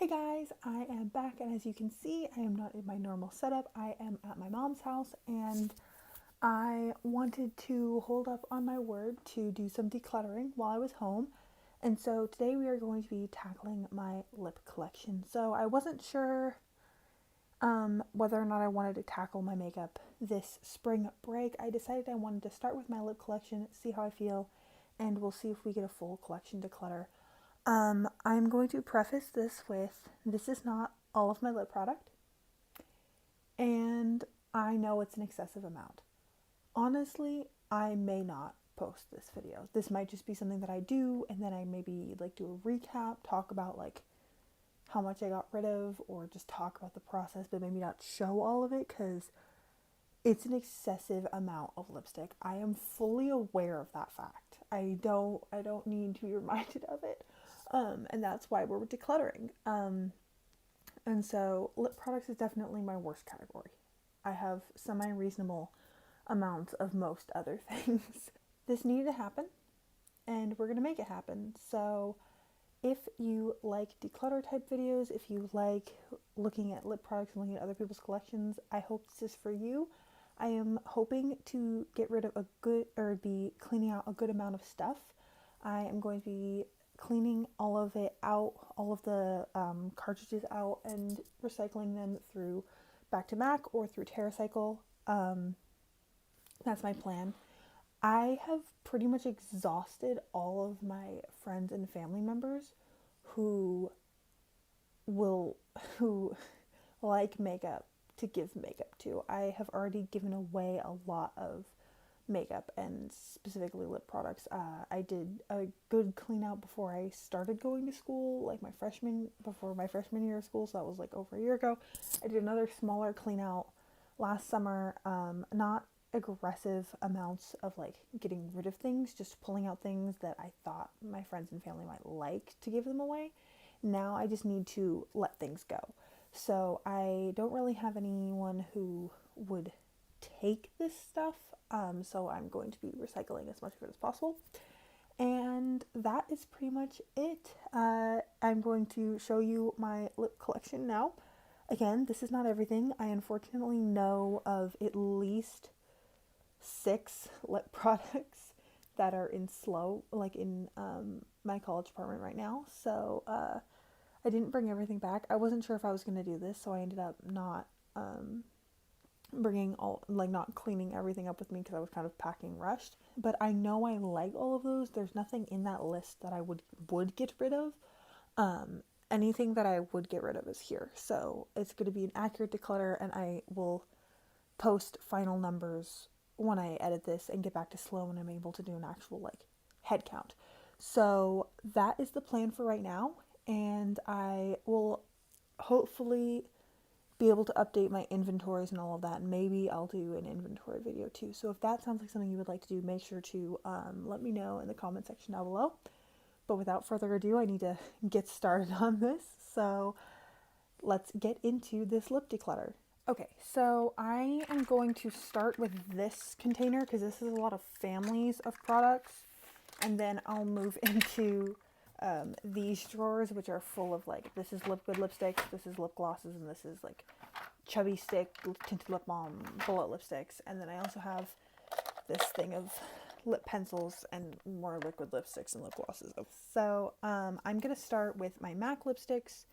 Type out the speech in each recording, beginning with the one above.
Hey guys, I am back, and as you can see, I am not in my normal setup. I am at my mom's house, and I wanted to hold up on my word to do some decluttering while I was home. And so today we are going to be tackling my lip collection. So I wasn't sure whether or not I wanted to tackle my makeup this spring break. I decided I wanted to start with my lip collection, see how I feel, and we'll see if we get a full collection declutter. I'm going to preface this with this is not all of my lip product, and I know it's an excessive amount. Honestly, I may not post this video. This might just be something that I do, and then I maybe like do a recap, talk about like how much I got rid of, or just talk about the process, but maybe not show all of it because it's an excessive amount of lipstick. I am fully aware of that fact. I don't need to be reminded of it. And that's why we're decluttering. And so lip products is definitely my worst category. I have semi-reasonable amounts of most other things. This needed to happen, and we're gonna make it happen. So if you like declutter type videos, if you like looking at lip products and looking at other people's collections, I hope this is for you. I am hoping to get rid of a good, or be cleaning out a good amount of stuff. I am going to be cleaning all of it out, all of the cartridges out, and recycling them through Back to Mac or through TerraCycle. That's my plan. I have pretty much exhausted all of my friends and family members who will who like makeup to give makeup to. I have already given away a lot of makeup and specifically lip products. I did a good clean out before I started going to school, like before my freshman year of school, so that was like over a year ago. I did another smaller clean out last summer. Not aggressive amounts of like getting rid of things, just pulling out things that I thought my friends and family might like to give them away. Now I just need to let things go. So I don't really have anyone who would take this stuff. So I'm going to be recycling as much of it as possible. And that is pretty much it. I'm going to show you my lip collection now. Again, this is not everything. I unfortunately know of at least 6 lip products that are in slow, like in my college apartment right now. So I didn't bring everything back. I wasn't sure if I was going to do this, so I ended up not bringing all, like not cleaning everything up with me because I was kind of packing rushed. But I know I like all of those. There's nothing in that list that I would get rid of. Anything that I would get rid of is here. So it's going to be an accurate declutter, and I will post final numbers when I edit this and get back to slow and I'm able to do an actual like head count. So that is the plan for right now, and I will hopefully be able to update my inventories and all of that. Maybe I'll do an inventory video too. So if that sounds like something you would like to do, make sure to let me know in the comment section down below. But without further ado, I need to get started on this. So let's get into this lip declutter. Okay, so I am going to start with this container because this is a lot of families of products. And then I'll move into these drawers, which are full of like, this is lip good lipsticks, this is lip glosses, and this is like chubby stick, tinted lip balm, bullet lipsticks. And then I also have this thing of lip pencils and more liquid lipsticks and lip glosses. So I'm going to start with my MAC lipsticks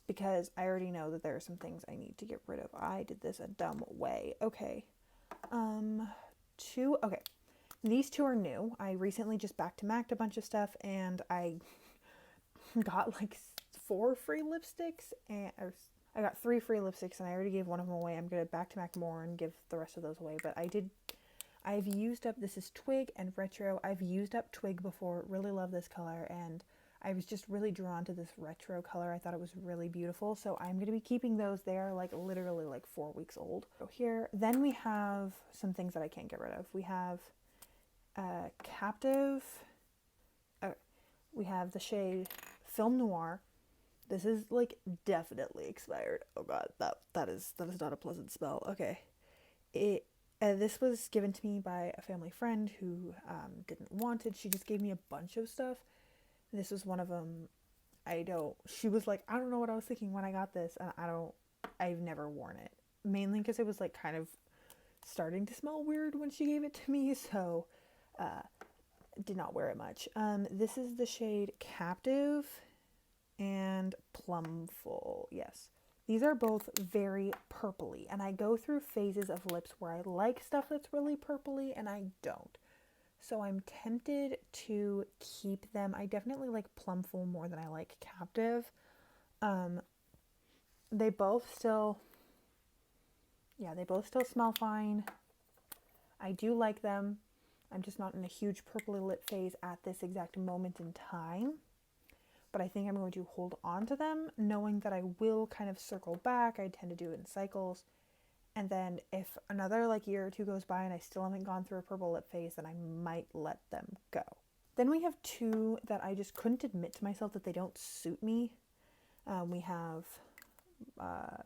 because I already know that there are some things I need to get rid of. I did this a dumb way. Okay. Okay. These 2 are new. I recently just back to Mac'd a bunch of stuff, and I got like 4 free lipsticks, or I got 3 free lipsticks, and I already gave one of them away. I'm gonna back to Mac more and give the rest of those away. But I've used up, this is Twig and Retro. I've used up Twig before, really love this color, and I was just really drawn to this retro color. I thought it was really beautiful, so I'm going to be keeping those. They are like literally like 4 weeks old. So here, then we have some things that I can't get rid of. We have Captive. We have the shade Film Noir. This is like definitely expired. Oh god, that is not a pleasant smell. Okay, this was given to me by a family friend who didn't want it. She just gave me a bunch of stuff. This was one of them. She was like, I don't know what I was thinking when I got this, and I've never worn it. Mainly because it was like kind of starting to smell weird when she gave it to me, so did not wear it much. This is the shade Captive and Plumful. Yes. These are both very purpley, and I go through phases of lips where I like stuff that's really purpley and I don't. So I'm tempted to keep them. I definitely like Plumful more than I like Captive. They both still smell fine. I do like them. I'm just not in a huge purpley lip phase at this exact moment in time. But I think I'm going to hold on to them, knowing that I will kind of circle back. I tend to do it in cycles. And then if another like year or two goes by and I still haven't gone through a purple lip phase, then I might let them go. Then we have two that I just couldn't admit to myself that they don't suit me. We have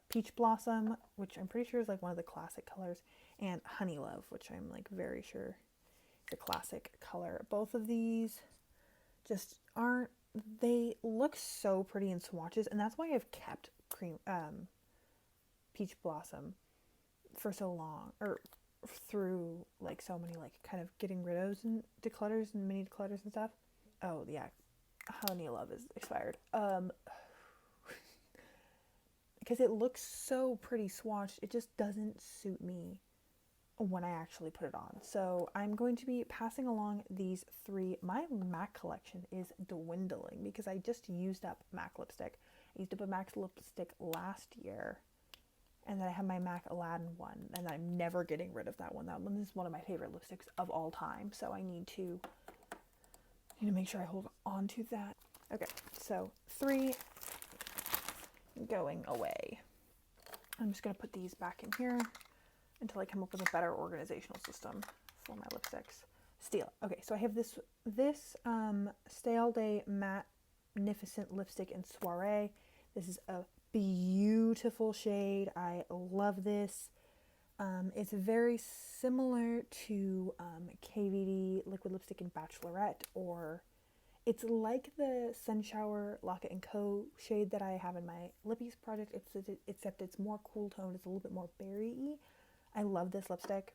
Peach Blossom, which I'm pretty sure is like one of the classic colors, and Honey Love, which I'm like very sure is a classic color. Both of these just aren't, they look so pretty in swatches, and that's why I've kept Peach Blossom for so long, or through like so many like kind of getting rid of and declutters and mini declutters and stuff. Oh yeah, Honey Love is expired. Because it looks so pretty swatched, it just doesn't suit me when I actually put it on. So I'm going to be passing along these three. My MAC collection is dwindling because I just used up MAC lipstick. I used up a MAC lipstick last year, and then I have my MAC Aladdin one, and I'm never getting rid of that one. That one is one of my favorite lipsticks of all time, so I need to make sure I hold on to that. Okay, so 3 going away. I'm just going to put these back in here until I come up with a better organizational system for my lipsticks. Steel. Okay, so I have this Stale Day Magnificent Lipstick in Soiree. This is a beautiful shade. I love this. It's very similar to KVD Liquid Lipstick in Bachelorette, or it's like the Sunshower Locket & Co. shade that I have in my Lippies project, except it's more cool toned. It's a little bit more berry-y. I love this lipstick.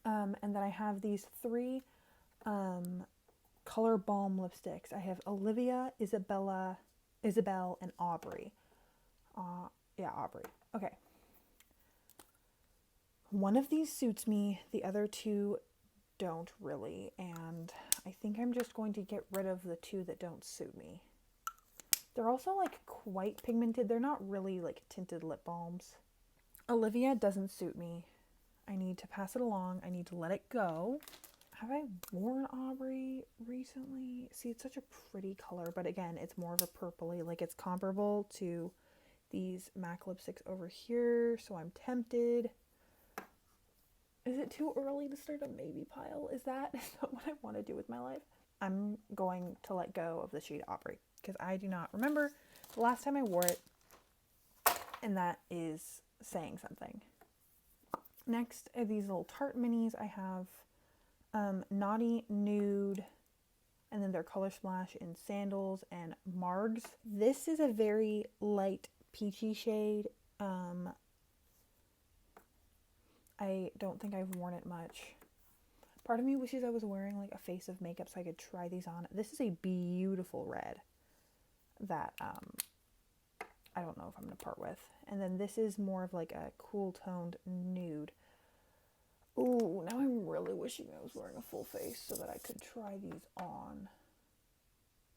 And then I have these 3 Color Balm lipsticks. I have Olivia, Isabelle, and Aubrey. Aubrey. Okay. One of these suits me, the other 2 don't really, and I think I'm just going to get rid of the 2 that don't suit me. They're also like quite pigmented. They're not really like tinted lip balms. Olivia doesn't suit me. I need to pass it along. I need to let it go. Have I worn Aubrey recently? See, it's such a pretty color, but again, it's more of a purpley. Like, it's comparable to these MAC lipsticks over here, so I'm tempted. Is it too early to start a maybe pile? Is that what I want to do with my life? I'm going to let go of the shade Aubrey because I do not remember the last time I wore it, and that is saying something. Next are these little Tarte minis. I have Naughty Nude, and then their Color Splash in Sandals and Margs. This is a very light peachy shade. I don't think I've worn it much. Part of me wishes I was wearing like a face of makeup so I could try these on. This is a beautiful red that I don't know if I'm going to part with. And then this is more of like a cool toned nude. Ooh, now I'm really wishing I was wearing a full face so that I could try these on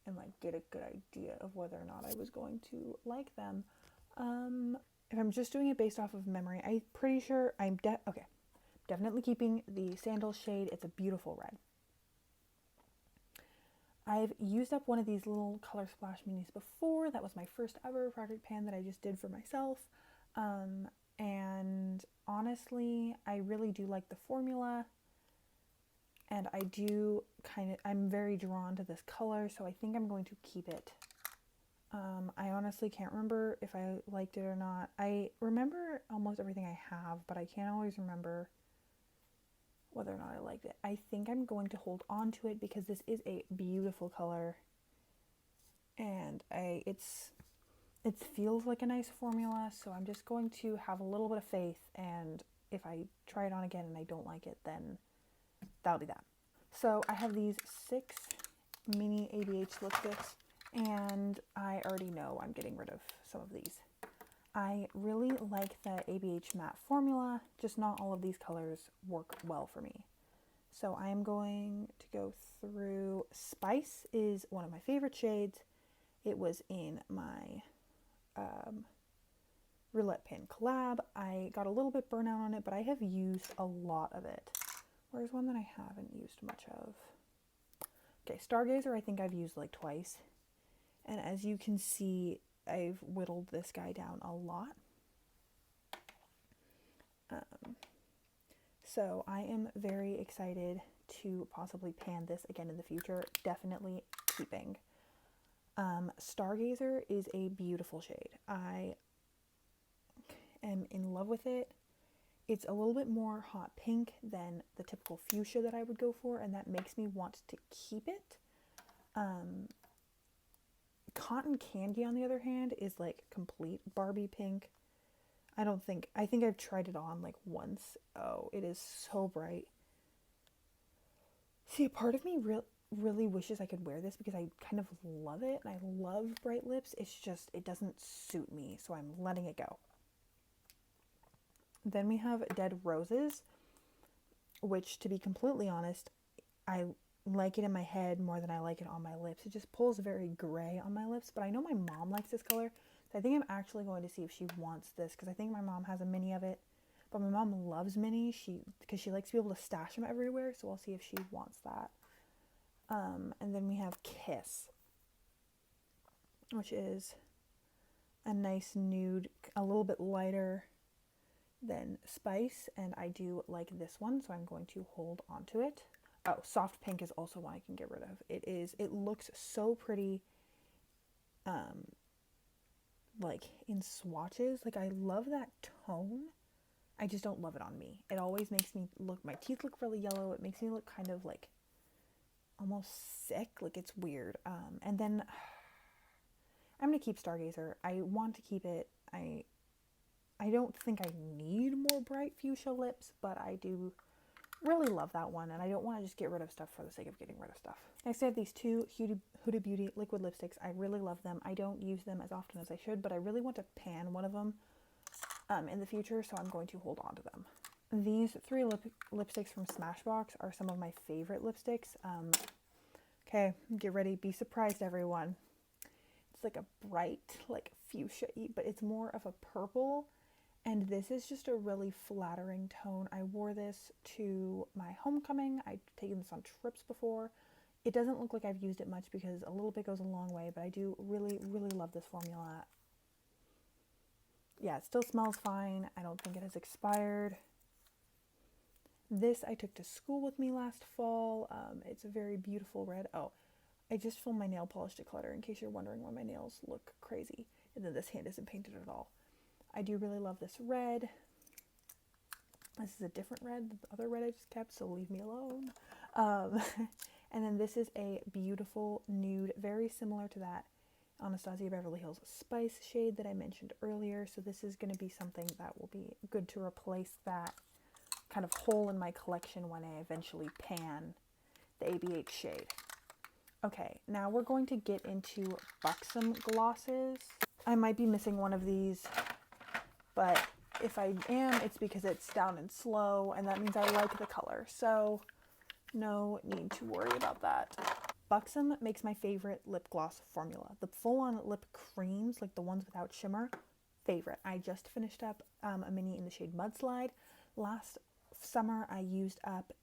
and like get a good idea of whether or not I was going to like them. If I'm just doing it based off of memory, I'm pretty sure definitely keeping the Sandal shade. It's a beautiful red. I've used up one of these little Color Splash minis before. That was my first ever project pan that I just did for myself. And honestly, I really do like the formula. And I'm very drawn to this color, so I think I'm going to keep it. I honestly can't remember if I liked it or not. I remember almost everything I have, but I can't always remember whether or not I liked it. I think I'm going to hold on to it because this is a beautiful color. and it feels like a nice formula, so I'm just going to have a little bit of faith, and if I try it on again and I don't like it, then that'll be that. So I have these 6 mini ABH lipsticks, and I already know I'm getting rid of some of these. I really like the ABH matte formula, just not all of these colors work well for me. So I am going to go through, Spice is one of my favorite shades. It was in my Roulette Pan collab. I got a little bit burnout on it, but I have used a lot of it. Where's one that I haven't used much of? Okay, Stargazer I think I've used like twice. And as you can see, I've whittled this guy down a lot. So I am very excited to possibly pan this again in the future. Definitely keeping. Stargazer is a beautiful shade. I am in love with it. It's a little bit more hot pink than the typical fuchsia that I would go for, and that makes me want to keep it. Cotton Candy, on the other hand, is like complete Barbie pink. I think I've tried it on like once. Oh, it is so bright. See, a part of me really wishes I could wear this because I kind of love it, and I love bright lips. It's just, it doesn't suit me, so I'm letting it go. Then we have Dead Roses, which, to be completely honest, I like it in my head more than I like it on my lips. It just pulls very gray on my lips, but I know my mom likes this color, so I think I'm actually going to see if she wants this, because I think my mom has a mini of it, but my mom loves mini because she likes to be able to stash them everywhere, so I'll see if she wants that. And then we have Kiss, which is a nice nude, a little bit lighter than Spice, and I do like this one, so I'm going to hold on to it. Oh, Soft Pink is also one I can get rid of. It looks so pretty, like in swatches. Like, I love that tone. I just don't love it on me. It always makes me look, my teeth look really yellow. It makes me look kind of like almost sick. Like, it's weird. And then I'm gonna keep Stargazer. I want to keep it. I don't think I need more bright fuchsia lips, but I do really love that one, and I don't want to just get rid of stuff for the sake of getting rid of stuff. Next, I have these 2 Huda Beauty liquid lipsticks. I really love them. I don't use them as often as I should, but I really want to pan one of them in the future, so I'm going to hold on to them. These 3 lipsticks from Smashbox are some of my favorite lipsticks. Okay, get ready. Be surprised, everyone. It's like a bright, like fuchsia-y, but it's more of a purple. And this is just a really flattering tone. I wore this to my homecoming. I've taken this on trips before. It doesn't look like I've used it much because a little bit goes a long way, but I do really, really love this formula. Yeah, it still smells fine. I don't think it has expired. This I took to school with me last fall. It's a very beautiful red. Oh, I just filmed my nail polish declutter in case you're wondering why my nails look crazy. And then this hand isn't painted at all. I do really love this red. This is a different red than the other red I just kept, so leave me alone. And then this is a beautiful nude, very similar to that Anastasia Beverly Hills Spice shade that I mentioned earlier. So this is going to be something that will be good to replace that kind of hole in my collection when I eventually pan the ABH shade. Okay, now we're going to get into Buxom glosses. I might be missing one of these, but if I am, it's because it's down and slow, and that means I like the color, so no need to worry about that. Buxom makes my favorite lip gloss formula. The full-on lip creams, like the ones without shimmer, favorite. I just finished up a mini in the shade Mudslide. Last summer, I used up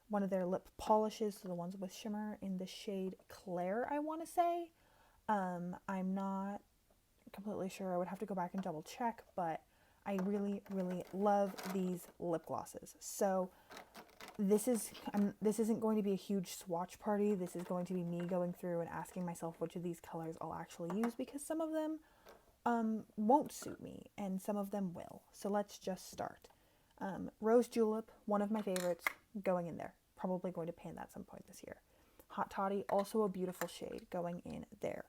one of their lip polishes, so the ones with shimmer, in the shade Claire, I want to say. I'm not completely sure. I would have to go back and double check, but I really, really love these lip glosses. So this isn't going to be a huge swatch party. This is going to be me going through and asking myself which of these colors I'll actually use, because some of them won't suit me and some of them will. So let's just start. Rose Julep, one of my favorites, going in there. Probably going to pan that some point this year. Hot Toddy, also a beautiful shade going in there.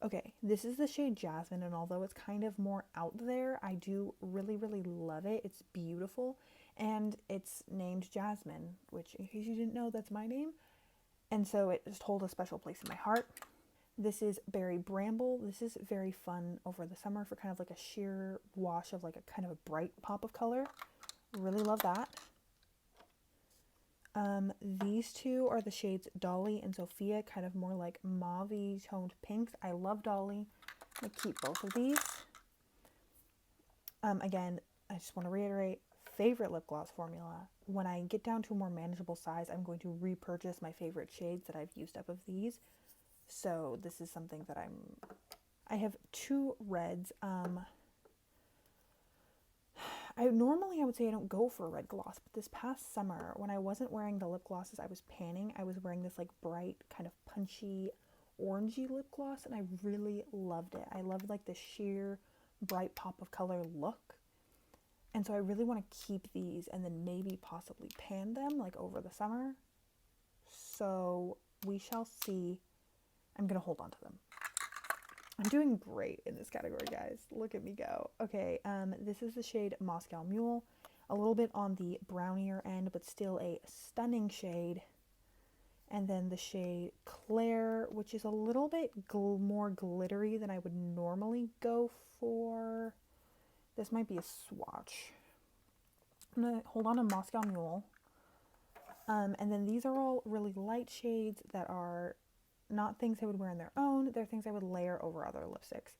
Okay, this is the shade Jasmine, and although it's kind of more out there, I do really, really love it. It's beautiful, and it's named Jasmine, which, in case you didn't know, that's my name. And so it just holds a special place in my heart. This is Berry Bramble. This is very fun over the summer for kind of like a sheer wash of like a kind of a bright pop of color. Really love that. These two are the shades Dolly and Sophia, kind of more like mauve-y toned pinks. I love Dolly. I'm gonna keep both of these. Again, I just want to reiterate, favorite lip gloss formula. When I get down to a more manageable size, I'm going to repurchase my favorite shades that I've used up of these. So this is something that I have two reds. I would say I don't go for a red gloss, but this past summer when I wasn't wearing the lip glosses I was panning, I was wearing this like bright kind of punchy orangey lip gloss, and I really loved it. I loved like the sheer bright pop of color look. And so I really want to keep these and then maybe possibly pan them like over the summer. So we shall see. I'm going to hold on to them. I'm doing great in this category, guys. Look at me go. Okay, this is the shade Moscow Mule. A little bit on the brownier end, but still a stunning shade. And then the shade Claire, which is a little bit more glittery than I would normally go for. This might be a swatch. I'm going to hold on to Moscow Mule. And then these are all really light shades that are not things I would wear on their own. They're things I would layer over other lipsticks.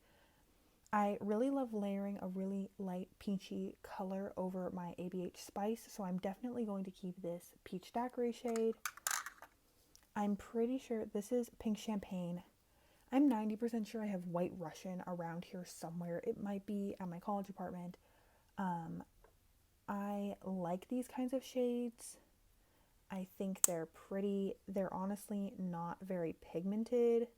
I really love layering a really light peachy color over my ABH Spice, so I'm definitely going to keep this Peach Daiquiri shade. I'm pretty sure this is Pink Champagne. I'm 90% sure I have White Russian around here somewhere. It might be at my college apartment. I like these kinds of shades. I think they're pretty. They're honestly not very pigmented,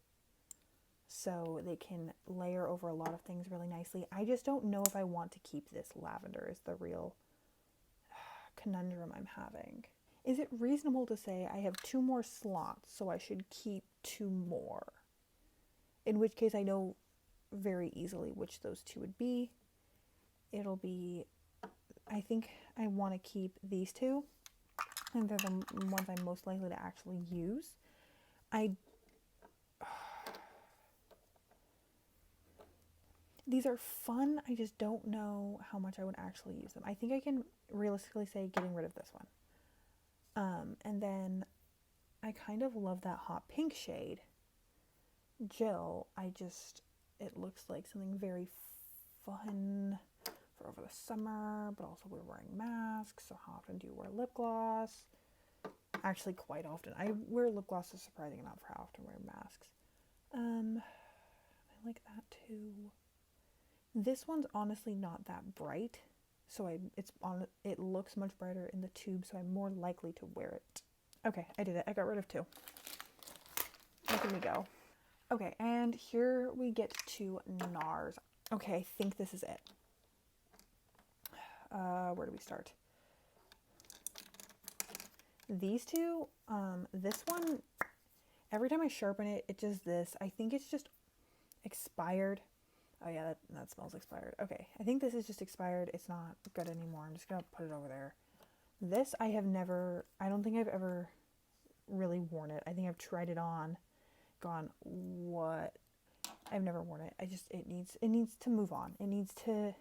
so they can layer over a lot of things really nicely. I just don't know if I want to keep this lavender is the real conundrum I'm having. Is it reasonable to say I have 2 more slots, so I should keep 2 more? In which case I know very easily which those 2 would be. It'll be, I think I want to keep these 2. I think they're the ones I'm most likely to actually use. These are fun. I just don't know how much I would actually use them. I think I can realistically say getting rid of this one. And then I kind of love that hot pink shade. Jill, it looks like something very fun for over the summer, but also we're wearing masks, so how often do you wear lip gloss? Actually, quite often. I wear lip gloss a surprising amount for how often I wear masks. I like that too. This one's honestly not that bright, so it looks much brighter in the tube, so I'm more likely to wear it. Okay, I did it. I got rid of 2. Look at me go. Okay, and here we get to NARS. Okay, I think this is it. Where do we start? These 2, this one, every time I sharpen it, it does this. I think it's just expired. Oh yeah, that smells expired. Okay, I think this is just expired. It's not good anymore. I'm just gonna put it over there. This I don't think I've ever really worn it. I think I've tried it on, gone, what? I've never worn it. It needs to move on. It needs to,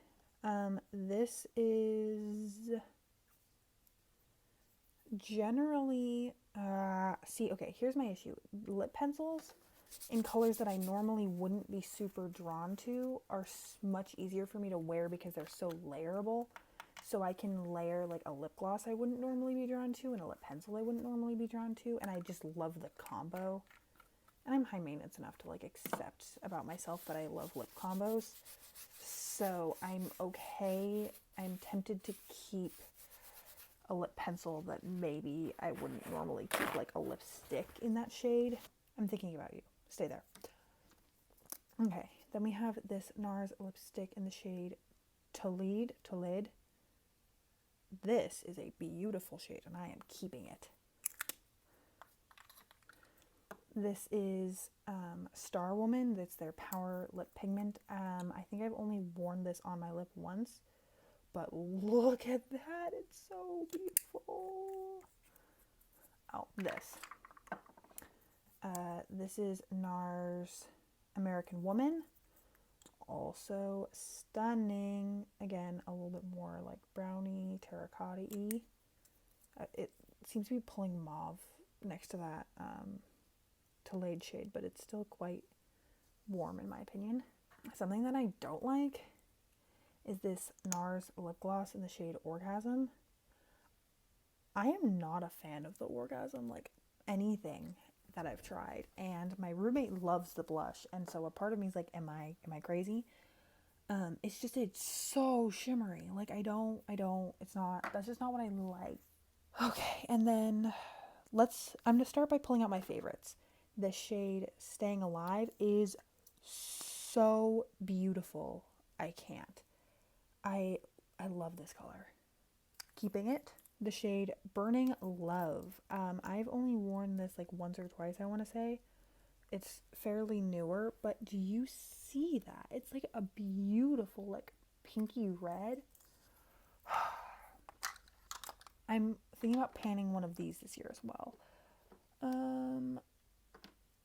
this is generally, okay, here's my issue. Lip pencils in colors that I normally wouldn't be super drawn to are much easier for me to wear because they're so layerable. So I can layer like a lip gloss I wouldn't normally be drawn to and a lip pencil I wouldn't normally be drawn to, and I just love the combo. And I'm high maintenance enough to like accept about myself that I love lip combos. So I'm okay. I'm tempted to keep a lip pencil that maybe I wouldn't normally keep, like a lipstick in that shade. I'm thinking about you. Stay there. Okay, then we have this NARS lipstick in the shade Tolid. This is a beautiful shade and I am keeping it. This is Star Woman. That's their Power Lip Pigment. I think I've only worn this on my lip once, but look at that. It's so beautiful. Oh, this. This is NARS American Woman. Also stunning. Again, a little bit more like brownie, terracotta-y. It seems to be pulling mauve next to that Tolade shade, but it's still quite warm in my opinion. Something that I don't like is this NARS lip gloss in the shade Orgasm. I am not a fan of the Orgasm, like anything that I've tried, and my roommate loves the blush, and so a part of me is like, am I crazy? It's so shimmery. Like that's just not what I like. Okay, and then I'm gonna start by pulling out my favorites. The shade Staying Alive is so beautiful. I can't. I love this color. Keeping it. The shade Burning Love. I've only worn this like once or twice, I want to say. It's fairly newer, but do you see that? It's like a beautiful like pinky red. I'm thinking about panning one of these this year as well.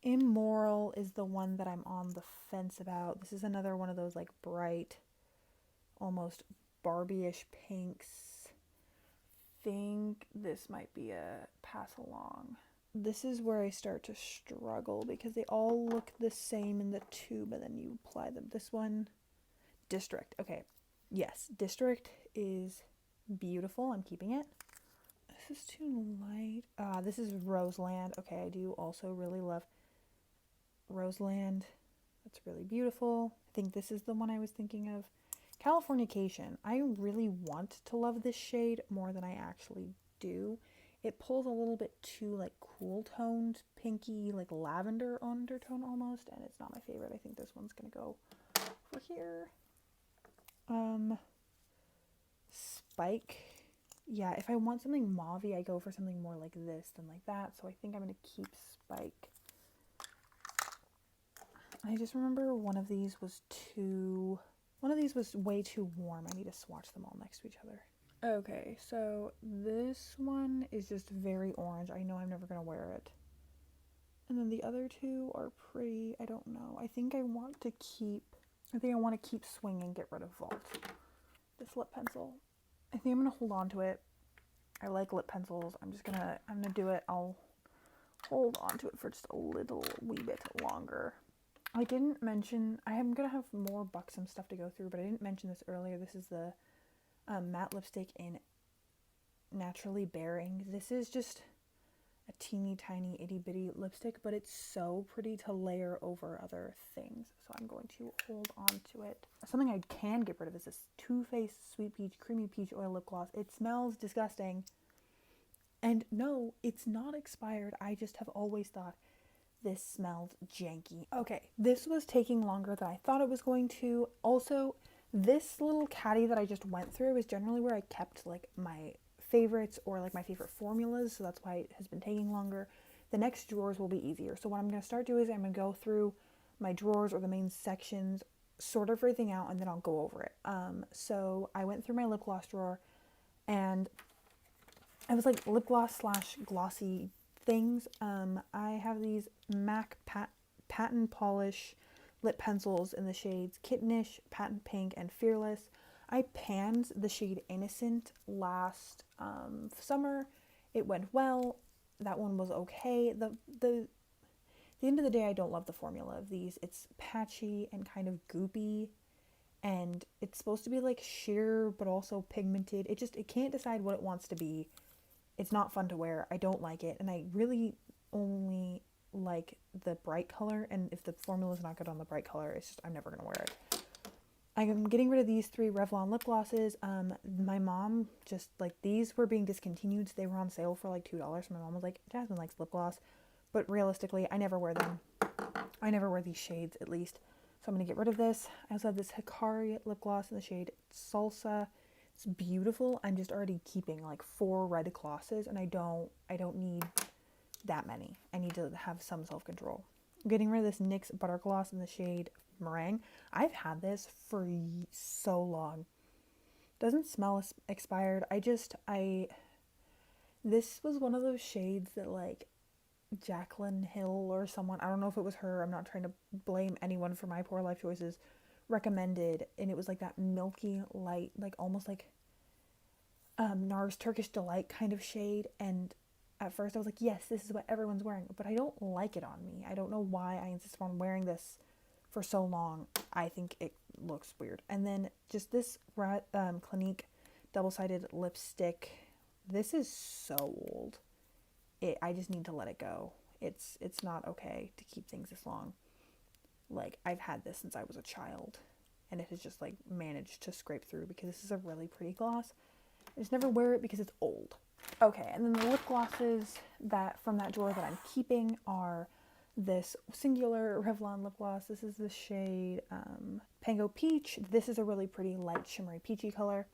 Immoral is the one that I'm on the fence about. This is another one of those like bright, almost Barbie-ish pinks. Think this might be a pass along. This is where I start to struggle because they all look the same in the tube and then you apply them. This one, District. Okay, yes, District is beautiful. I'm keeping it. This is too light. This is Roseland. Okay, I do also really love Roseland. That's really beautiful. I think this is the one I was thinking of. Californication. I really want to love this shade more than I actually do. It pulls a little bit too like cool toned, pinky, like lavender undertone almost, and it's not my favorite. I think this one's gonna go over here. Spike. Yeah, if I want something mauvey, I go for something more like this than like that. So I think I'm gonna keep Spike. I just remember one of these was way too warm. I need to swatch them all next to each other. Okay, so this one is just very orange. I know I'm never gonna wear it. And then the other two are pretty, I don't know. I think I want to keep Swing and get rid of Vault. This lip pencil. I think I'm gonna hold on to it. I like lip pencils. I'm gonna do it. I'll hold on to it for just a wee bit longer. I didn't mention, I am going to have more buxom stuff to go through, but I didn't mention this earlier. This is the matte lipstick in Naturally Bearing. This is just a teeny tiny itty bitty lipstick, but it's so pretty to layer over other things. So I'm going to hold on to it. Something I can get rid of is this Too Faced Sweet Peach Creamy Peach Oil Lip Gloss. It smells disgusting. And no, it's not expired. I just have always thought this smelled janky. Okay, this was taking longer than I thought it was going to. Also, this little caddy that I just went through is generally where I kept like my favorites or like my favorite formulas, so that's why it has been taking longer. The next drawers will be easier. So what I'm going to start doing is I'm going to go through my drawers or the main sections, sort everything out, and then I'll go over it. So I went through my lip gloss drawer, and I was like lip gloss / glossy things. I have these MAC Patent Polish lip pencils in the shades Kittenish, Patent Pink, and Fearless. I panned the shade Innocent last summer. It went well. That one was okay. The end of the day, I don't love the formula of these. It's patchy and kind of goopy, and it's supposed to be like sheer but also pigmented. It can't decide what it wants to be. It's not fun to wear. I don't like it, and I really only like the bright color, and if the formula is not good on the bright color, I'm never gonna wear it. I'm getting rid of these 3 Revlon lip glosses. My mom these were being discontinued, so they were on sale for like $2. My mom was like, Jasmine likes lip gloss, but realistically, I never wear them. I never wear these shades, at least. So I'm gonna get rid of this. I also have this Hikari lip gloss in the shade Salsa. It's beautiful. I'm just already keeping like 4 red glosses, and I don't need that many. I need to have some self-control. I'm getting rid of this NYX Butter Gloss in the shade Meringue. I've had this for so long. Doesn't smell expired. This was one of those shades that like Jaclyn Hill or someone, I don't know if it was her, I'm not trying to blame anyone for my poor life choices, recommended, and it was like that milky light, like almost like NARS Turkish Delight kind of shade, and at first I was like, yes, this is what everyone's wearing, but I don't like it on me. I don't know why I insist on wearing this for so long. I think it looks weird. And then just this Clinique double-sided lipstick. This is so old. I just need to let it go. It's not okay to keep things this long. Like, I've had this since I was a child, and it has just like managed to scrape through because this is a really pretty gloss. I just never wear it because it's old. Okay, and then the lip glosses that from that drawer that I'm keeping are this singular Revlon lip gloss. This is the shade Pango Peach. This is a really pretty light shimmery peachy color.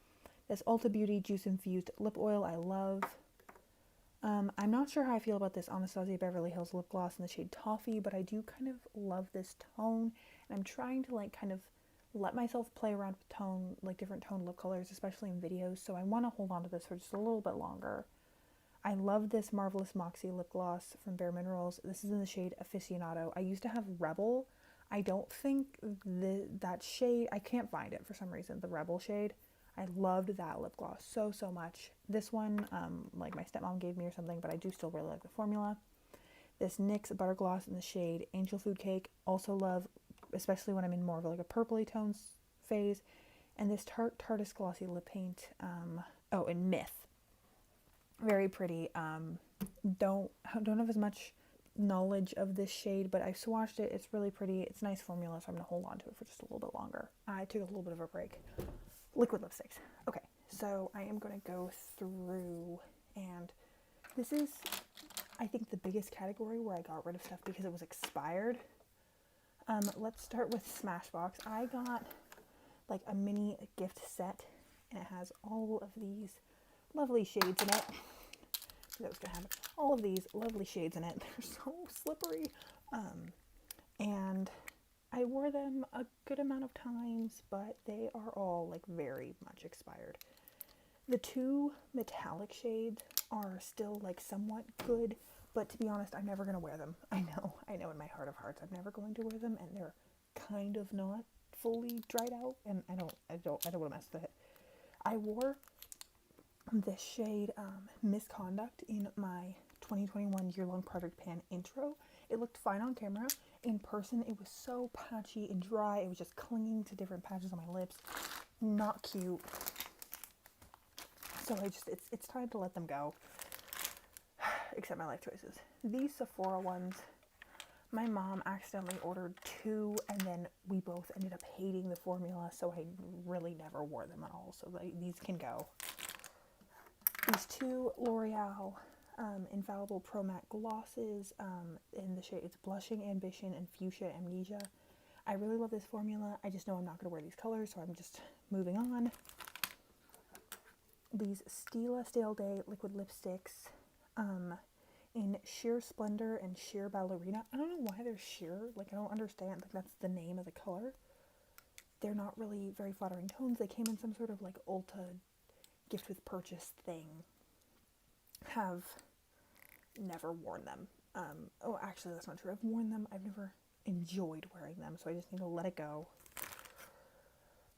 This Ulta Beauty Juice Infused Lip Oil I love. I'm not sure how I feel about this Anastasia Beverly Hills lip gloss in the shade Toffee, but I do kind of love this tone, and I'm trying to like kind of let myself play around with tone, like different tone lip colors, especially in videos, so I want to hold on to this for just a little bit longer. I love this Marvelous Moxie lip gloss from Bare Minerals. This is in the shade Aficionado. I used to have Rebel. I don't think that shade, I can't find it for some reason, the Rebel shade. I loved that lip gloss so much. This one, like my stepmom gave me or something, but I do still really like the formula. This NYX Butter Gloss in the shade Angel Food Cake, also love, especially when I'm in more of like a purpley tones phase. And this Tarteist Glossy Lip Paint, and Myth. Very pretty. Don't have as much knowledge of this shade, but I swatched it. It's really pretty. It's a nice formula, so I'm going to hold on to it for just a little bit longer. I took a little bit of a break. Liquid lipsticks. Okay, so I am going to go through, and this is, I think, the biggest category where I got rid of stuff because it was expired. Let's start with Smashbox. I got like a mini gift set, and it has all of these lovely shades in it. That was gonna happen. All of these lovely shades in it. They're so slippery. And I wore them a good amount of times, but they are all like very much expired. The two metallic shades are still like somewhat good, but to be honest, I'm never gonna wear them. I know in my heart of hearts, I'm never going to wear them, and they're kind of not fully dried out, and I don't want to mess with it. I wore this shade Misconduct in my 2021 year-long project pan intro. It looked fine on camera. In person, it was so patchy and dry. It was just clinging to different patches on my lips. Not cute. So it's time to let them go. Accept my life choices. These Sephora ones, my mom accidentally ordered two, and then we both ended up hating the formula, so I really never wore them at all. So these can go. These two L'Oreal Infallible Pro Matte glosses in the shade, it's Blushing Ambition and Fuchsia Amnesia. I really love this formula. I just know I'm not going to wear these colors, so I'm just moving on. These Stila Stale Day liquid lipsticks in Sheer Splendor and Sheer Ballerina. I don't know why they're sheer. Like, I don't understand. Like, that's the name of the color. They're not really very flattering tones. They came in some sort of like Ulta gift with purchase thing. Have never worn them. Actually, that's not true. I've worn them. I've never enjoyed wearing them, so I just need to let it go.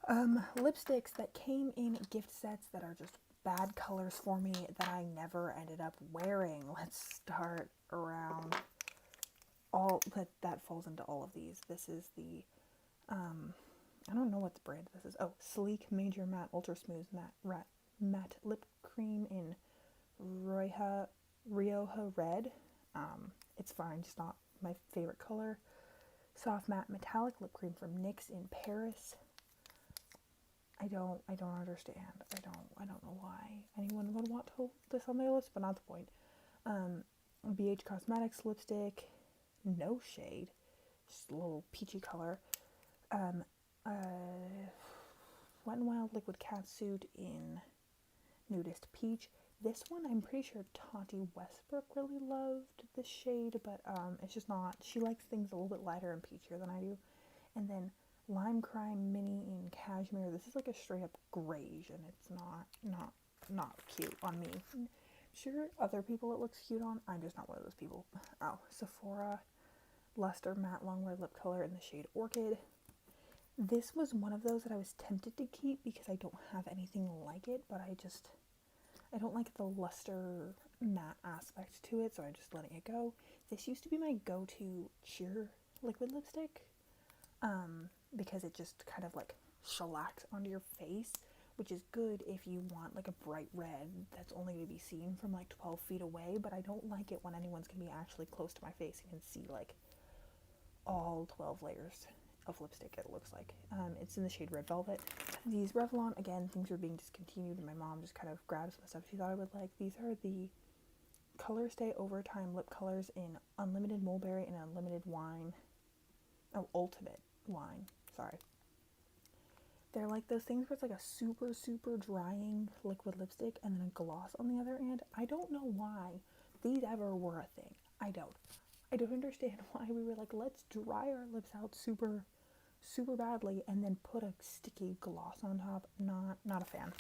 Lipsticks that came in gift sets that are just bad colors for me that I never ended up wearing. Let's start around that falls into all of these. This is the I don't know what the brand this is. Oh, Sleek Major Matte Ultra Smooth Matte Lip Cream in Rioja Red. It's fine, just not my favorite color. Soft Matte Metallic Lip Cream from NYX in Paris. I don't understand. I don't know why anyone would want to hold this on their list, but not the point. BH Cosmetics lipstick, no shade, just a little peachy color. Wet n Wild Liquid Catsuit in Nudist Peach. This one, I'm pretty sure Tati Westbrook really loved this shade, but it's just not. She likes things a little bit lighter and peachier than I do. And then Lime Crime Mini in Cashmere. This is like a straight up grayish, and it's not cute on me. I'm sure other people it looks cute on. I'm just not one of those people. Oh, Sephora Luster Matte Longwear Lip Color in the shade Orchid. This was one of those that I was tempted to keep because I don't have anything like it, but I don't like the luster matte aspect to it, so I'm just letting it go. This used to be my go-to sheer liquid lipstick, because it just kind of like shellacks onto your face, which is good if you want like a bright red that's only going to be seen from like 12 feet away, but I don't like it when anyone's going to be actually close to my face and can see like all 12 layers of lipstick, it looks like. It's in the shade Red Velvet. These Revlon, again, things were being discontinued and my mom just kind of grabbed some stuff she thought I would like. These are the Color Stay Overtime lip colors in Unlimited Mulberry and Unlimited Wine. Oh, Ultimate Wine, sorry. They're like those things where it's like a super, super drying liquid lipstick and then a gloss on the other end. I don't know why these ever were a thing. I don't understand why we were like, let's dry our lips out super badly and then put a sticky gloss on top. Not a fan.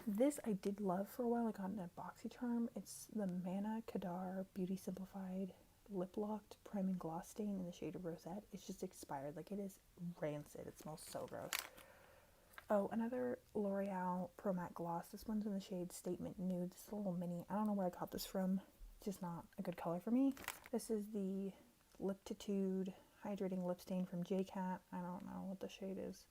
This I did love for a while. I got in a BoxyCharm. It's the Manna Kadar Beauty Simplified Lip Locked Prime and Gloss Stain in the shade of Rosette. It's just expired. Like, it is rancid. It smells so gross. Oh, another L'Oreal Pro Matte Gloss. This one's in the shade Statement Nude. This is a little mini. I don't know where I got this from. It's just not a good color for me. This is the Liptitude Hydrating Lip Stain from JCat. I don't know what the shade is.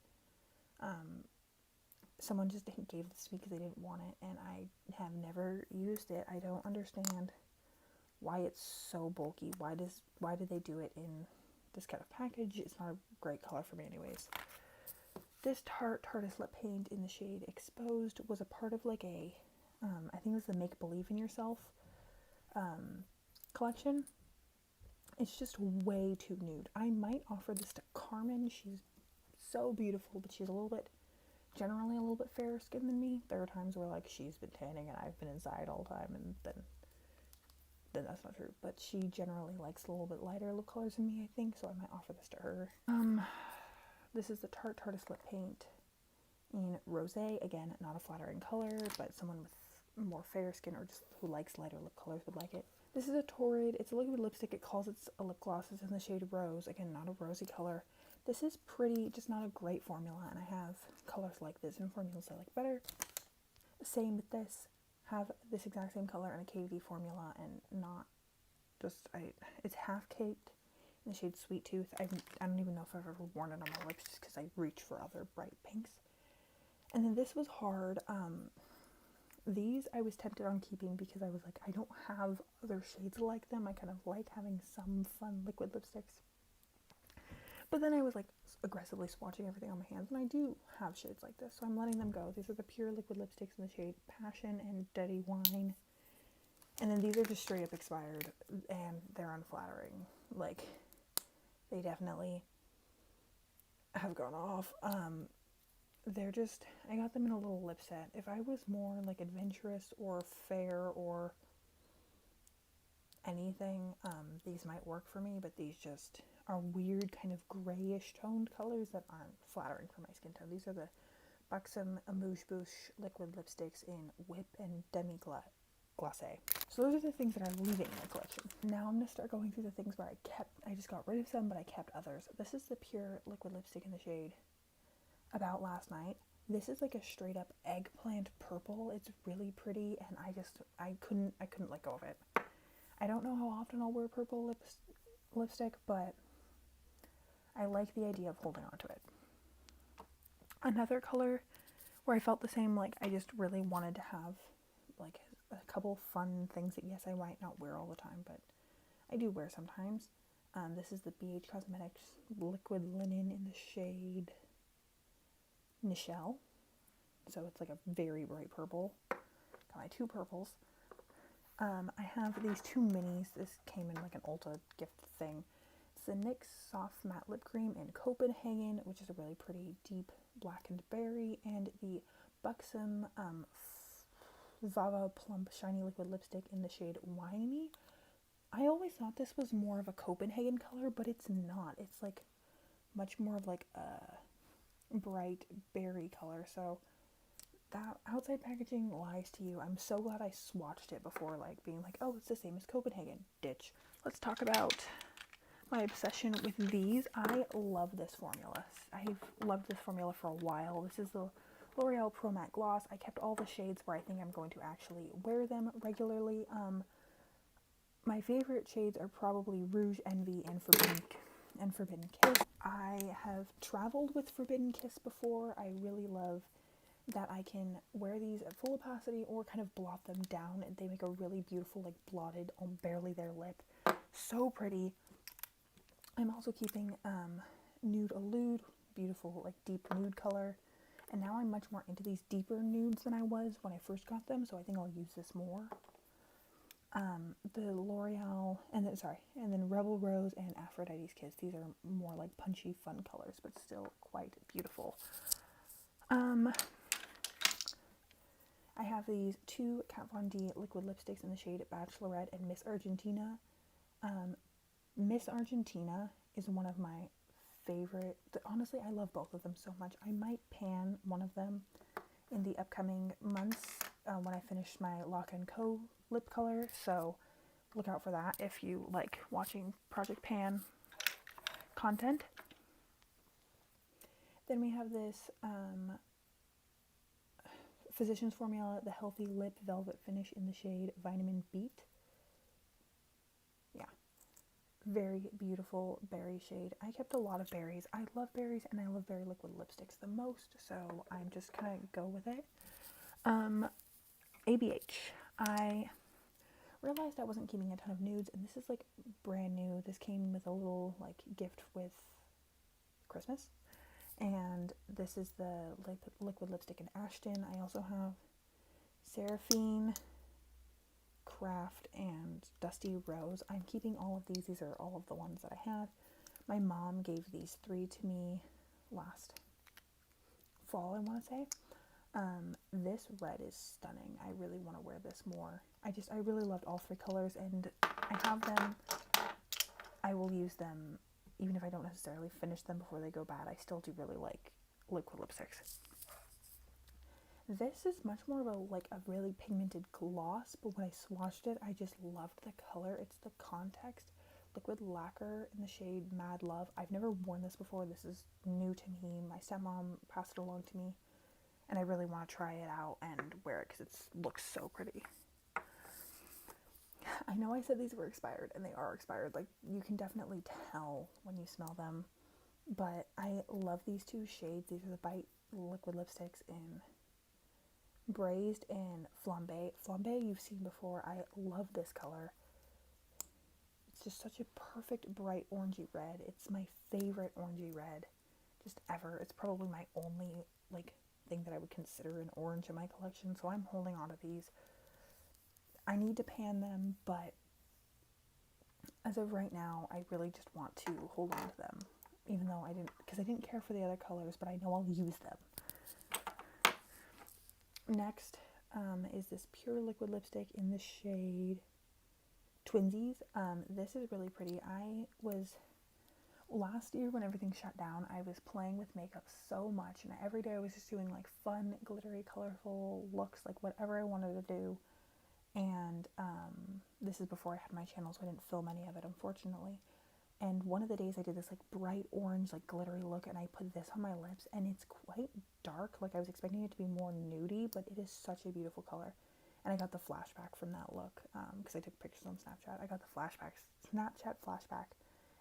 Someone just gave this to me because they didn't want it, and I have never used it. I don't understand why it's so bulky. Why did they do it in this kind of package? It's not a great color for me anyways. This Tarte's lip paint in the shade Exposed was a part of like a, I think it was the Make Believe in Yourself collection. It's just way too nude. I might offer this to Carmen. She's so beautiful, but she's generally a little bit fairer skinned than me. There are times where like she's been tanning and I've been inside all the time, and then that's not true. But she generally likes a little bit lighter lip colors than me, I think, so I might offer this to her. This is the Tarte's lip paint in Rosé. Again, not a flattering color, but someone with more fair skin or just who likes lighter lip colors would like it. This is a Torrid. It's a liquid lipstick. It calls it a lip gloss. It's in the shade Rose. Again, not a rosy color. This is pretty, just not a great formula, and I have colors like this and formulas I like better. Same with this. Have this exact same color in a KD formula and not just, it's half caked in the shade Sweet Tooth. I don't even know if I've ever worn it on my lips just because I reach for other bright pinks. And then this was hard. These I was tempted on keeping because I was like, I don't have other shades like them. I kind of like having some fun liquid lipsticks. But then I was like aggressively swatching everything on my hands, and I do have shades like this, so I'm letting them go. These are the pure liquid lipsticks in the shade Passion and Dirty Wine. And then these are just straight up expired, and they're unflattering. Like, they definitely have gone off. They're just, I got them in a little lip set. If I was more like adventurous or fair or anything, these might work for me, but these just are weird kind of grayish toned colors that aren't flattering for my skin tone. These are the Buxom Amuse Bouche liquid lipsticks in Whip and Demi Glacé. So those are the things that are leaving my collection. Now I'm going to start going through the things where I just got rid of some, but I kept others. This is the pure liquid lipstick in the shade About Last Night. This is like a straight up eggplant purple. It's really pretty, and I couldn't let go of it. I don't know how often I'll wear purple lipstick, but I like the idea of holding on to it. Another color where I felt the same, like I just really wanted to have like a couple fun things that, yes, I might not wear all the time, but I do wear sometimes. This is the BH Cosmetics Liquid Linen in the shade Nichelle. So it's like a very bright purple. Got my two purples. I have these two minis. This came in like an Ulta gift thing. It's the NYX Soft Matte Lip Cream in Copenhagen, which is a really pretty deep blackened berry, and the Buxom Vava Plump Shiny Liquid Lipstick in the shade Wine Me. I always thought this was more of a Copenhagen color, but it's not. It's like much more of like a bright berry color. So that outside packaging lies to you. I'm so glad I swatched it before like being like, oh, it's the same as Copenhagen. Ditch. Let's talk about my obsession with these. I love this formula. I've loved this formula for a while. This is the L'Oreal Pro Matte Gloss. I kept all the shades where I think I'm going to actually wear them regularly. My favorite shades are probably Rouge Envy and Forbidden Kiss. I have traveled with Forbidden Kiss before. I really love that I can wear these at full opacity or kind of blot them down, and they make a really beautiful, like blotted, barely there lip. So pretty. I'm also keeping Nude Allude, beautiful, like deep nude color. And now I'm much more into these deeper nudes than I was when I first got them, so I think I'll use this more. The L'Oreal, and then Rebel Rose and Aphrodite's Kiss. These are more like punchy, fun colors, but still quite beautiful. I have these two Kat Von D liquid lipsticks in the shade Bachelorette and Miss Argentina. Miss Argentina is one of my favorite. Honestly, I love both of them so much. I might pan one of them in the upcoming months when I finish my Lock & Co lip color, so look out for that if you like watching Project Pan content. Then we have this Physicians Formula, the Healthy Lip Velvet Finish in the shade Vitamin Beet. Yeah, very beautiful berry shade. I kept a lot of berries. I love berries, and I love berry liquid lipsticks the most, so I'm just gonna go with it. ABH. I realized I wasn't keeping a ton of nudes, and this is like brand new. This came with a little like gift with Christmas, and this is the liquid lipstick in Ashton. I also have Seraphine, Craft, and Dusty Rose. I'm keeping all of these. These are all of the ones that I have. My mom gave these 3 to me last fall, I want to say. This red is stunning. I really want to wear this more. I really loved all 3 colors, and I have them. I will use them even if I don't necessarily finish them before they go bad. I still do really like liquid lipsticks. This is much more of a really pigmented gloss, but when I swatched it, I just loved the color. It's the Context Liquid Lacquer in the shade Mad Love. I've never worn this before. This is new to me. My stepmom passed it along to me, and I really want to try it out and wear it because it looks so pretty. I know I said these were expired, and they are expired. Like, you can definitely tell when you smell them, but I love these 2 shades. These are the Bite liquid lipsticks in Braised and Flambe. Flambe you've seen before. I love this color. It's just such a perfect bright orangey red. It's my favorite orangey red just ever. It's probably my only thing that I would consider an orange in my collection, so I'm holding on to these. I need to pan them, but as of right now, I really just want to hold on to them, even though I didn't care for the other colors, but I know I'll use them. Next is this pure liquid lipstick in the shade Twinsies. This is really pretty. Last year when everything shut down, I was playing with makeup so much, and every day I was just doing like fun, glittery, colorful looks, like whatever I wanted to do. And this is before I had my channel, so I didn't film any of it, unfortunately. And one of the days I did this like bright orange, like glittery look, and I put this on my lips, and it's quite dark. Like, I was expecting it to be more nudie, but it is such a beautiful color. And I got the flashback from that look because I took pictures on Snapchat. I got the Snapchat flashback,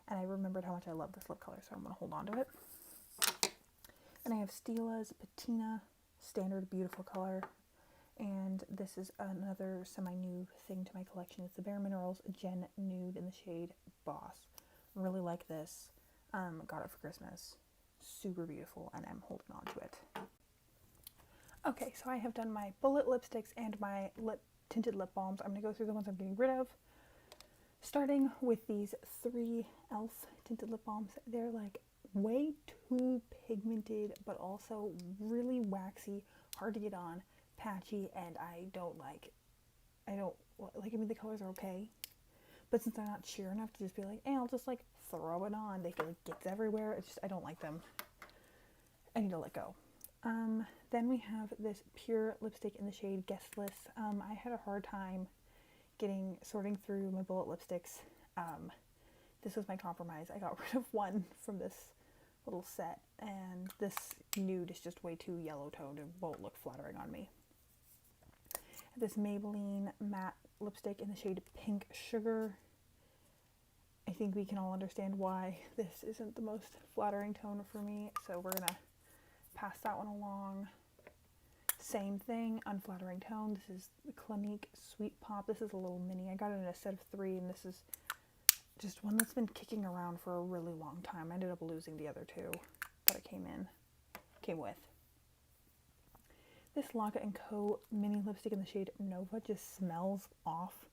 and I remembered how much I love this lip color, so I'm going to hold on to it. And I have Stila's Patina, standard beautiful color. And this is another semi-new thing to my collection. It's the Bare Minerals Gen Nude in the shade Boss. Really like this. Got it for Christmas. Super beautiful, and I'm holding on to it. Okay, so I have done my bullet lipsticks and my tinted lip balms. I'm going to go through the ones I'm getting rid of. Starting with these 3 e.l.f. tinted lip balms. They're like way too pigmented, but also really waxy, hard to get on. patchy, and I don't like, I mean, the colors are okay, but since they're not sheer enough to just be like, hey, I'll just like throw it on, they feel like it gets everywhere. It's just, I don't like them. I need to let go. Then we have this pure lipstick in the shade Guest List. I had a hard time sorting through my bullet lipsticks. This was my compromise. I got rid of one from this little set, and this nude is just way too yellow toned and won't look flattering on me. This Maybelline matte lipstick in the shade Pink Sugar. I think we can all understand why this isn't the most flattering tone for me, so we're gonna pass that one along. Same thing, unflattering tone. This is the Clinique Sweet Pop. This is a little mini. I got it in a set of 3, and this is just one that's been kicking around for a really long time. I ended up losing the other 2 that it came with. This Locket & Co. mini lipstick in the shade Nova just smells off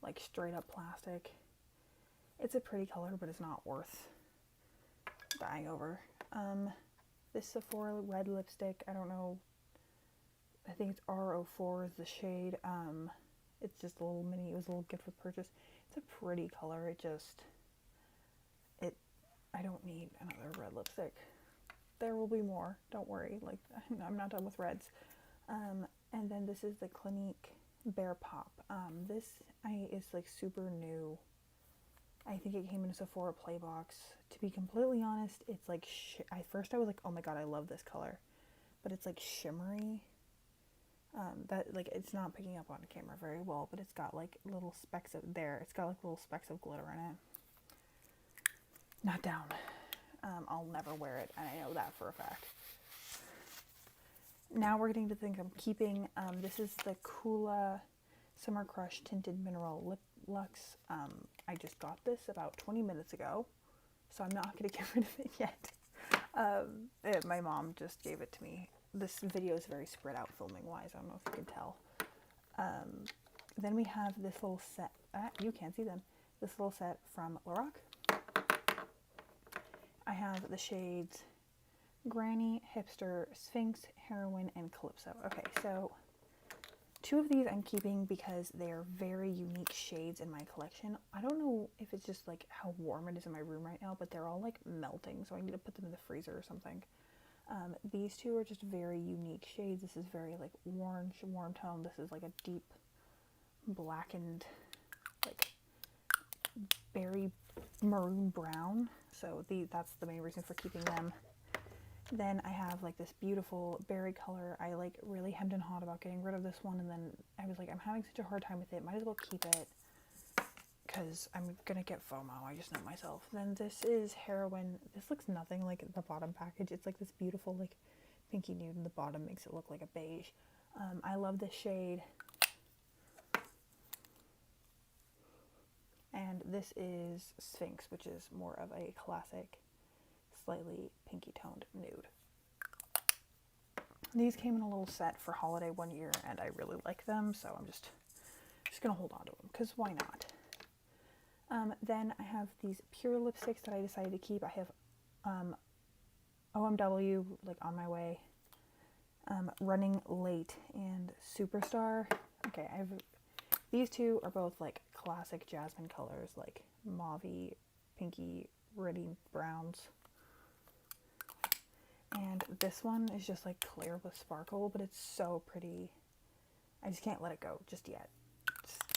like straight up plastic. It's a pretty color, but it's not worth dying over. This Sephora red lipstick, I don't know, I think it's R04 is the shade. It's just a little mini, it was a little gift with purchase. It's a pretty color, I don't need another red lipstick. There will be more, don't worry, like, I'm not done with reds. And then this is the Clinique Bear Pop. This is like super new. I think it came in a Sephora Playbox. To be completely honest, it's like, at first I was like, oh my god, I love this color. But it's like shimmery. That, like, it's not picking up on camera very well, but it's got like little specks of, it's got like little specks of glitter in it. Not down. I'll never wear it, and I know that for a fact. Now we're getting to things I'm keeping. This is the Kula Summer Crush Tinted Mineral Lip Luxe. I just got this about 20 minutes ago, so I'm not going to get rid of it yet. My mom just gave it to me. This video is very spread out filming wise. I don't know if you can tell. Then we have this little set. You can't see them. This little set from Lorac. I have the shades Granny, Hipster, Sphinx, Heroine, and Calypso. Okay, so 2 of these I'm keeping because they're very unique shades in my collection. I don't know if it's just like how warm it is in my room right now, but they're all like melting, so I need to put them in the freezer or something. These 2 are just very unique shades. This is very like orange, warm tone. This is like a deep blackened, like berry maroon brown. So that's the main reason for keeping them. Then I have like this beautiful berry color. I like really hemmed and hawed about getting rid of this one, and then I was like, I'm having such a hard time with it, might as well keep it because I'm gonna get FOMO. I just know myself. Then this is Heroine. This looks nothing like the bottom package. It's like this beautiful like pinky nude, and the bottom makes it look like a beige. I love this shade. And this is Sphinx, which is more of a classic, slightly pinky toned nude. These came in a little set for holiday one year, and I really like them, so I'm just gonna hold on to them because why not. Then I have these pure lipsticks that I decided to keep. I have OMW, like On My Way, Running Late, and Superstar. Okay, these 2 are both like classic jasmine colors, like mauvey, pinky, reddy browns. And this one is just like clear with sparkle, but it's so pretty. I just can't let it go just yet.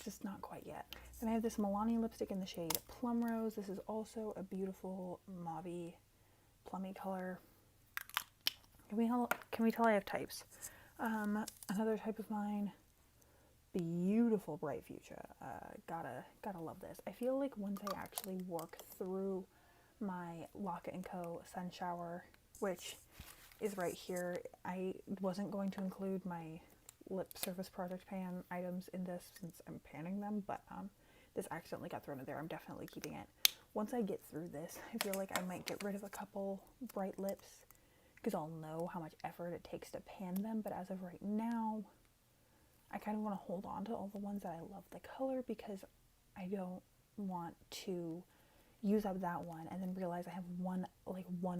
Just not quite yet. Then I have this Milani lipstick in the shade Plum Rose. This is also a beautiful mauvey, plummy color. Can we tell I have types? Another type of mine, beautiful bright fuchsia. Gotta love this. I feel like once I actually work through my Locket & Co. Sun Shower, which is right here, I wasn't going to include my lip surface product pan items in this since I'm panning them, but this accidentally got thrown in there. I'm definitely keeping it. Once I get through this, I feel like I might get rid of a couple bright lips because I'll know how much effort it takes to pan them, but as of right now, I kind of want to hold on to all the ones that I love the color because I don't want to use up that one and then realize I have one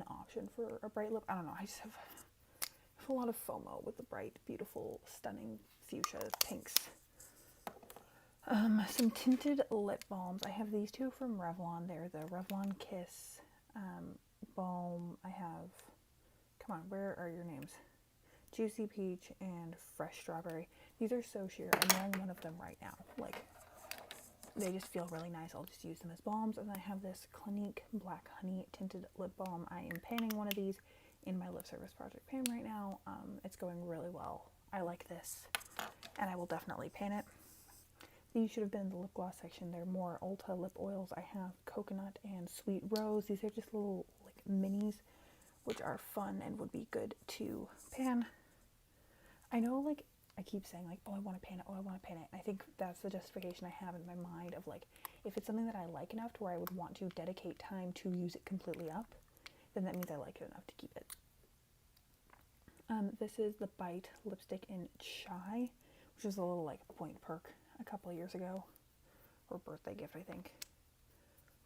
option for a bright lip. I don't know, I just have have a lot of FOMO with the bright, beautiful, stunning fuchsia pinks. Some tinted lip balms. I have these two from Revlon. They're the Revlon Kiss balm. I have, come on, where are your names? Juicy Peach and Fresh Strawberry. These are so sheer. I'm wearing one of them right now. Like, they just feel really nice. I'll just use them as balms. And then I have this Clinique Black Honey Tinted Lip Balm. I am panning one of these in my lip service project pan right now. It's going really well. I like this, and I will definitely pan it. These should have been in the lip gloss section. They're more Ulta lip oils. I have coconut and sweet rose. These are just little like minis, which are fun and would be good to pan. I know, like, I keep saying like, oh, I want to pan it. Oh, I want to pan it. I think that's the justification I have in my mind of like, if it's something that I like enough to where I would want to dedicate time to use it completely up, then that means I like it enough to keep it. This is the Bite lipstick in Chai, which was a little like point perk a couple of years ago, or birthday gift, I think.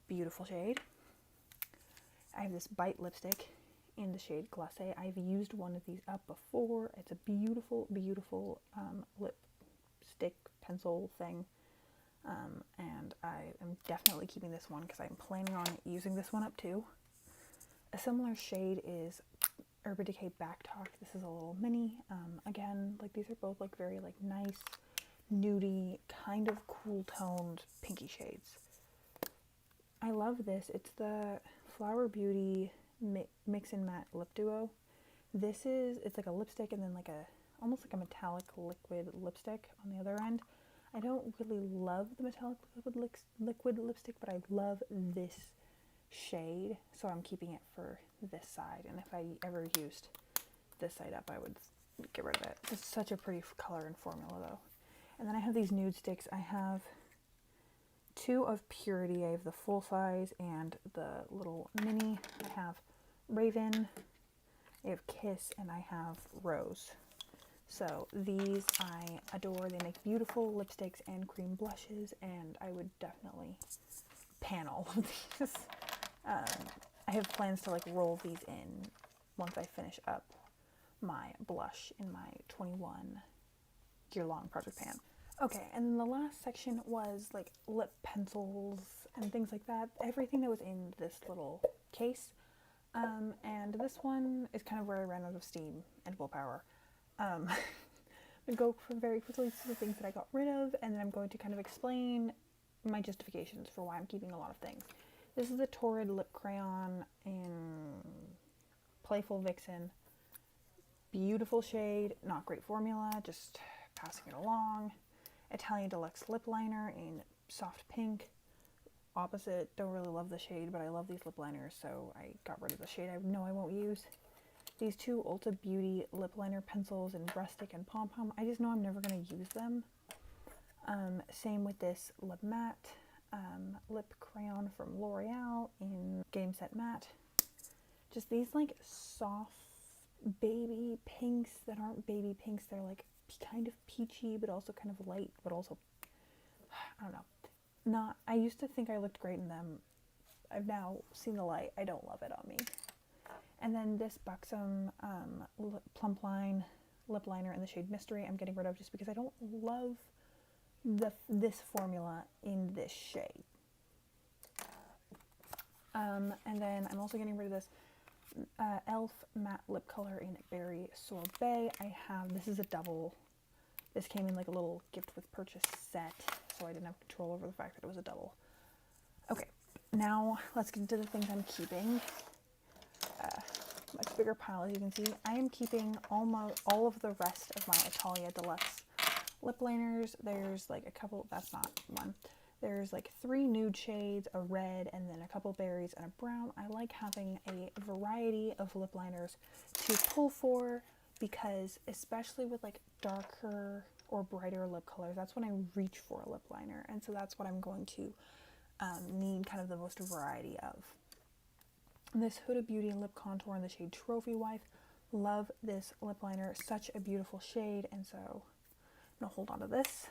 Beautiful shade. I have this Bite lipstick in the shade Glacé. I've used one of these up before. It's a beautiful, beautiful lipstick pencil thing, and I am definitely keeping this one because I'm planning on using this one up too. A similar shade is Urban Decay Back Talk. This is a little mini. Again, like, these are both like very like nice, nudie, kind of cool toned pinky shades. I love this. It's the Flower Beauty Mix and Matte Lip Duo. It's like a lipstick and then like almost like a metallic liquid lipstick on the other end. I don't really love the metallic liquid lipstick, but I love this shade, so I'm keeping it for this side, and if I ever used this side up, I would get rid of it. It's such a pretty color and formula though. And then I have these nude sticks. I have two of Purity. I have the full size and the little mini. I have Raven, I have Kiss, and I have Rose. So these I adore. They make beautiful lipsticks and cream blushes, and I would definitely pan all of these. I have plans to like roll these in once I finish up my blush in my 21 year long project pan. Okay, and then the last section was like lip pencils and things like that. Everything that was in this little case. And this one is kind of where I ran out of steam and willpower. I'm going to go very quickly to the things that I got rid of, and then I'm going to kind of explain my justifications for why I'm keeping a lot of things. This is the Torrid Lip Crayon in Playful Vixen. Beautiful shade, not great formula, just passing it along. Italian Deluxe Lip Liner in Soft Pink. Opposite, don't really love the shade, but I love these lip liners, so I got rid of the shade I know I won't use. These two Ulta Beauty lip liner pencils in Rustic and Pom Pom. I just know I'm never going to use them. Same with this Lip Matte lip crayon from L'Oreal in Game Set Matte. Just these like soft baby pinks that aren't baby pinks. They're like kind of peachy, but also kind of light, but also, I don't know. I used to think I looked great in them. I've now seen the light. I don't love it on me. And then this Buxom Plump Line lip liner in the shade Mystery I'm getting rid of just because I don't love this formula in this shade. And then I'm also getting rid of this e.l.f. matte lip color in Berry Sorbet. This is a double. This came in like a little gift with purchase set, so I didn't have control over the fact that it was a double. Okay, now let's get into the things I'm keeping. Much bigger pile, as you can see. I am keeping almost all of the rest of my Italia Deluxe lip liners. There's like a couple, that's not one. There's like 3 nude shades, a red, and then a couple berries and a brown. I like having a variety of lip liners to pull for, because especially with like darker or brighter lip colors, that's when I reach for a lip liner. And so that's what I'm going to need kind of the most variety of. This Huda Beauty lip contour in the shade Trophy Wife. Love this lip liner. Such a beautiful shade. And so I'm going to hold on to this.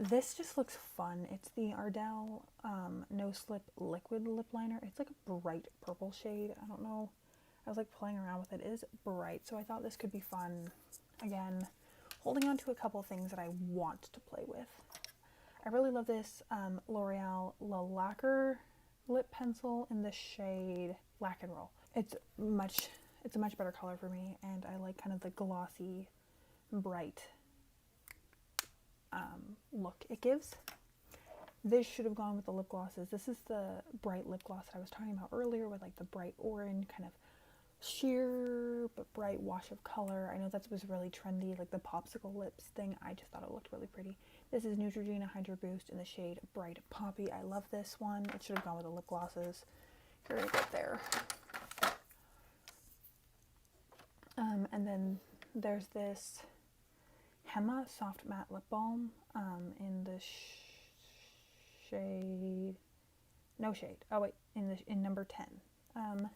This just looks fun. It's the Ardell No Slip liquid lip liner. It's like a bright purple shade. I don't know. I was like playing around with it. It is bright, so I thought this could be fun. Again, holding on to a couple things that I want to play with. I really love this L'Oreal La Lacquer lip pencil in the shade Lack and Roll. It's a much better color for me, and I like kind of the glossy, bright look it gives. This should have gone with the lip glosses. This is the bright lip gloss that I was talking about earlier with like the bright orange kind of sheer but bright wash of color. I know that was really trendy, like the popsicle lips thing. I just thought it looked really pretty. This is Neutrogena Hydro Boost in the shade Bright Poppy. I love this one. It should have gone with the lip glosses. Here we go there. And then there's this Hema Soft Matte Lip Balm in the shade, no shade, oh wait, in number 10.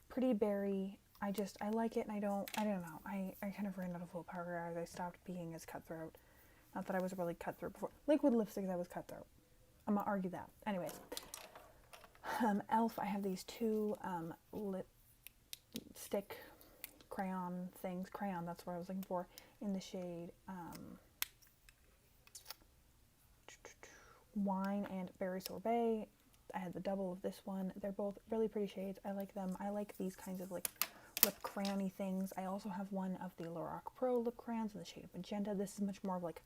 Pretty berry. I like it, and I don't know. I kind of ran out of willpower as I stopped being as cutthroat. Not that I was really cutthroat before. Liquid lipsticks, I was cutthroat. I'm gonna argue that. Anyways, Elf, I have these two lipstick crayon things. Crayon, that's what I was looking for, in the shade Wine and Berry Sorbet. I had the double of this one. They're both really pretty shades. I like them. I like these kinds of like lip crayony things. I also have one of the Lorac Pro lip crayons in the shade Magenta. This is much more of like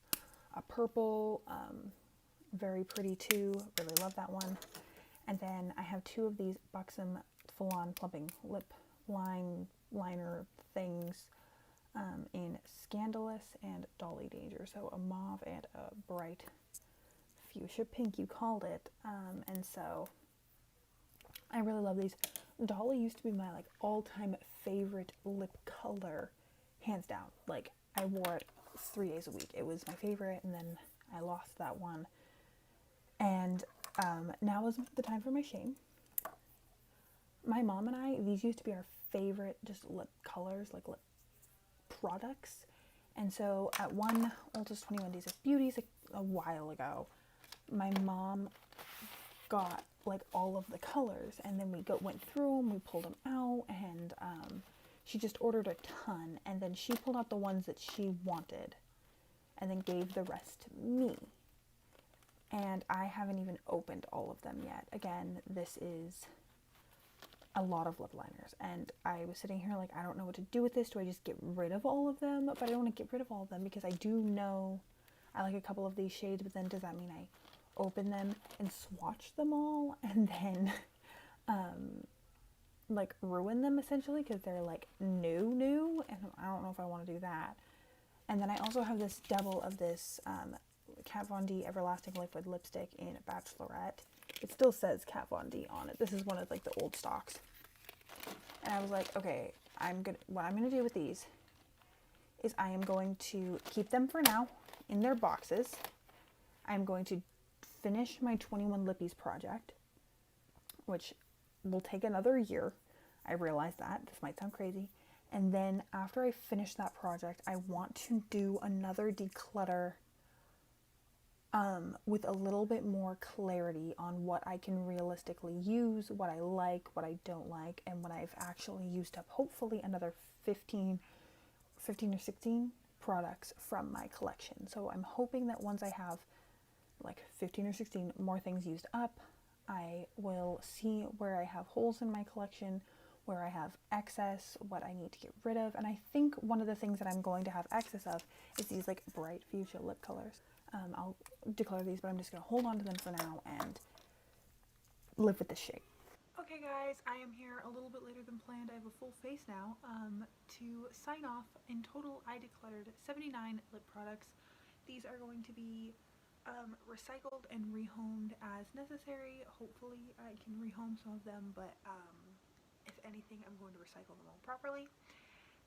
a purple, very pretty too. Really love that one. And then I have two of these Buxom full-on plumping lip liner things in Scandalous and Dolly Danger. So a mauve and a bright fuchsia pink, you called it. And so I really love these. Dolly used to be my like all-time favorite lip color, hands down. Like I wore it 3 days a week. It was my favorite, and then I lost that one. And now is the time for my shame. My mom and I, these used to be our favorite just lip colors, like lip products. And so at one Ulta's 21 Days of Beauties like a while ago, my mom got like all of the colors, and then we went through them, we pulled them out, and she just ordered a ton, and then she pulled out the ones that she wanted and then gave the rest to me. And I haven't even opened all of them yet. Again, this is a lot of lip liners, and I was sitting here like, I don't know what to do with this. Do I just get rid of all of them? But I don't want to get rid of all of them because I do know I like a couple of these shades, but then does that mean I open them and swatch them all and then like ruin them essentially because they're like new, and I don't know if I want to do that. And then I also have this double of this Kat Von D Everlasting Liquid Lipstick in Bachelorette. It still says Kat Von D on it. This is one of like the old stocks. And I was like, okay, what I'm gonna do with these is I am going to keep them for now in their boxes. I'm going to finish my 21 Lippies project, which will take another year. I realize that. This might sound crazy. And then after I finish that project, I want to do another declutter with a little bit more clarity on what I can realistically use, what I like, what I don't like, and when I've actually used up hopefully another 15 or 16 products from my collection. So I'm hoping that once I have like 15 or 16 more things used up, I will see where I have holes in my collection, where I have excess, what I need to get rid of. And I think one of the things that I'm going to have excess of is these like bright fuchsia lip colors. I'll declare these, but I'm just going to hold on to them for now and live with this shade. Okay guys, I am here a little bit later than planned. I have a full face now. To sign off, in total I decluttered 79 lip products. These are going to be recycled and rehomed as necessary. Hopefully I can rehome some of them, but if anything, I'm going to recycle them all properly.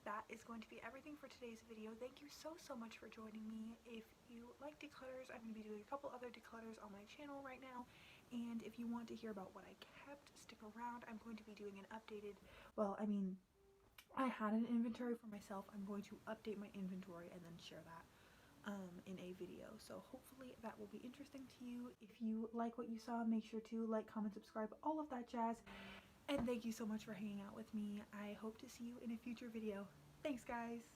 That is going to be everything for today's video. Thank you so much for joining me. If you like declutters, I'm going to be doing a couple other declutters on my channel right now. And if you want to hear about what I kept, stick around. I'm going to be doing an updated, I had an inventory for myself. I'm going to update my inventory and then share that in a video. So hopefully that will be interesting to you. If you like what you saw, make sure to like, comment, subscribe, all of that jazz. And thank you so much for hanging out with me. I hope to see you in a future video. Thanks, guys.